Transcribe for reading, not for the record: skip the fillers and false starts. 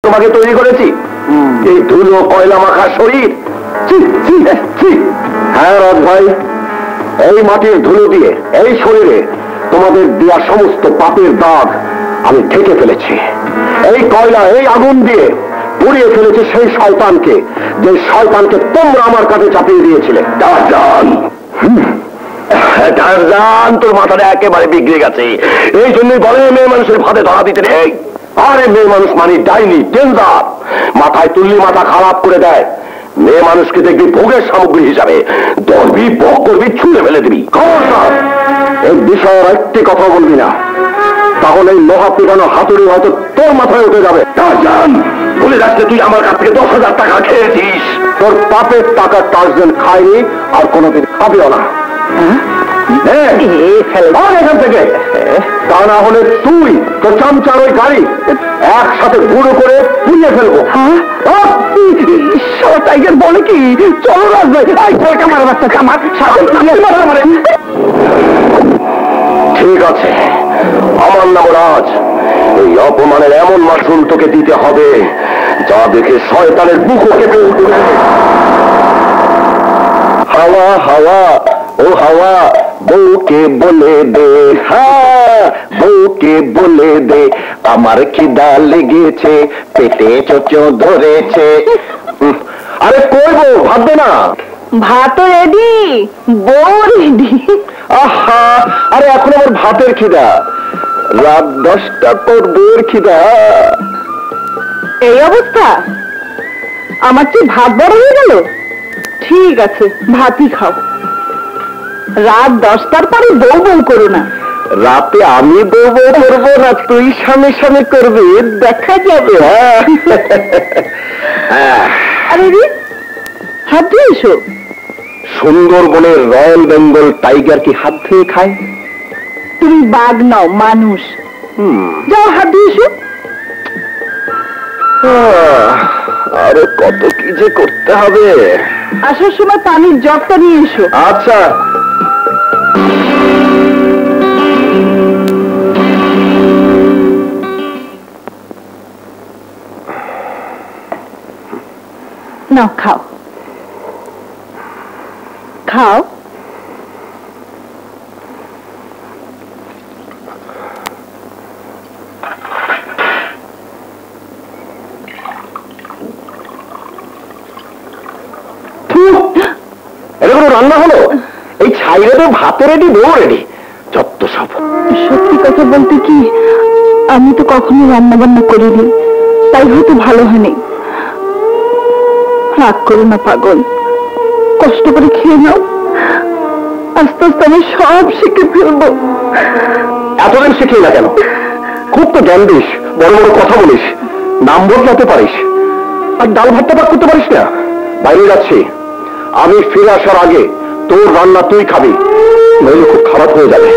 তোমাকে তৈরি করেছি? এই ধুলো কয়লা মাখা শরীর। হ্যাঁ রাজ ভাই, এই মাটির ধুলো দিয়ে এই শরীরে তোমাদের দেওয়া সমস্ত পাপের দাগ আমি ঢেকে ফেলেছি। এই কয়লা, এই আগুন দিয়ে পুড়িয়ে ফেলেছে সেই শয়তানকে, যে শয়তানকে তোমরা আমার কাছে চাপিয়ে দিয়েছিলে। টারজান, তোর মাথাটা একেবারে বিগড়ে গেছে। এই জন্যই বলে মেয়ে মানুষের ভাতে ধরা দিতে নেই। আরে মেয়ে মানুষ মানে ডাইনি, ডেঞ্জার। মাথায় তুললি মাথা খারাপ করে দেয়। মেয়ে মানুষকে দেখবি ভোগের সামগ্রী হিসাবে, ধরবি, ভোগ করবি, ছুঁড়ে ফেলে দিবি। খবরদার এই বিষয়ে একটি কথা বলবি না, তাহলে এই লোহা পিটানো হাতুড়ি হয়তো তোর মাথায় উঠে যাবে। টারজান, বলে যাচ্ছে তুই আমার কাছ থেকে 10,000 টাকা খেয়েছিস। তোর পাপের টাকা টারজান খায়নি, আর কোনোদিন খাবিও না। এখান থেকে, তা না হলে তুই তোর চামচার ওই গাড়ি একসাথে গুঁড়ো করে পুড়িয়ে ফেলবো। টাইগার বলে কি, চলো রাজ ভাই, কামার বাচ্চা কামার। ঠিক আছে, আমার নাম রাজ। এই অপমানের এমন মাসুল তোকে দিতে হবে যা দেখে শয়তানের বুকও কেঁপে উঠবে। হাওয়া হাওয়া ও হাওয়া, বউকে বলে দে, হ্যাঁ বউকে বলে দে, আমার খিদা লেগেছে, পেটে চোচো ধরেছে। আরে কই বউ, ভাত দে না। ভাত রেডি, বউ রেডি। আহা, আরে এখন আমার ভাতের খিদা, রাত 10টা পর বউয়ের খিদা। এই অবস্থা, আমার চেয়ে ভাত বড় হয়ে গেল? ঠিক আছে, ভাতই খাও। রাত 10টার পরে বউ বউ করো না। রাতে আমি বউ বউ করবো না, তুই স্বামী স্বামী করবি, দেখা যাবে। আরে রে, হাত ধুয়ে এসো। সুন্দরবনের রয়্যাল বেঙ্গল টাইগার কি হাত ধুয়ে খায়? তুমি বাঘ নাও, মানুষ। যাও হাত ধুয়ে এসো। আরো কত কি যে করতে হবে। আসার সময় পানির জগটা নিয়ে এসো। আচ্ছা। নাও খাও, খাও। এটা কোনো রান্না হলো? এই ছাই রেডি, ভাতে রেডি, বউ রেডি, যত সব। সত্যি কথা বলতে কি, আমি তো কখনো রান্না বান্না করিনি, তাই হয়তো ভালো হয়নি। রাগ করো না পাগল, কষ্ট করে খেয়ে নাও, আস্তে আস্তে আমি সব শিখে ফেলবো। এতদিন শিখি না কেন? খুব তো জ্ঞান দিস, বড় বড় কথা বলিস, নাম বদলাতে পারিস, আর ডাল ভাতটা পাক করতে পারিস না। বাইরে যাচ্ছি, আমি ফিরে আসার আগে তোর রান্না তুই খাবি, নইলে খুব খারাপ হয়ে যাবে।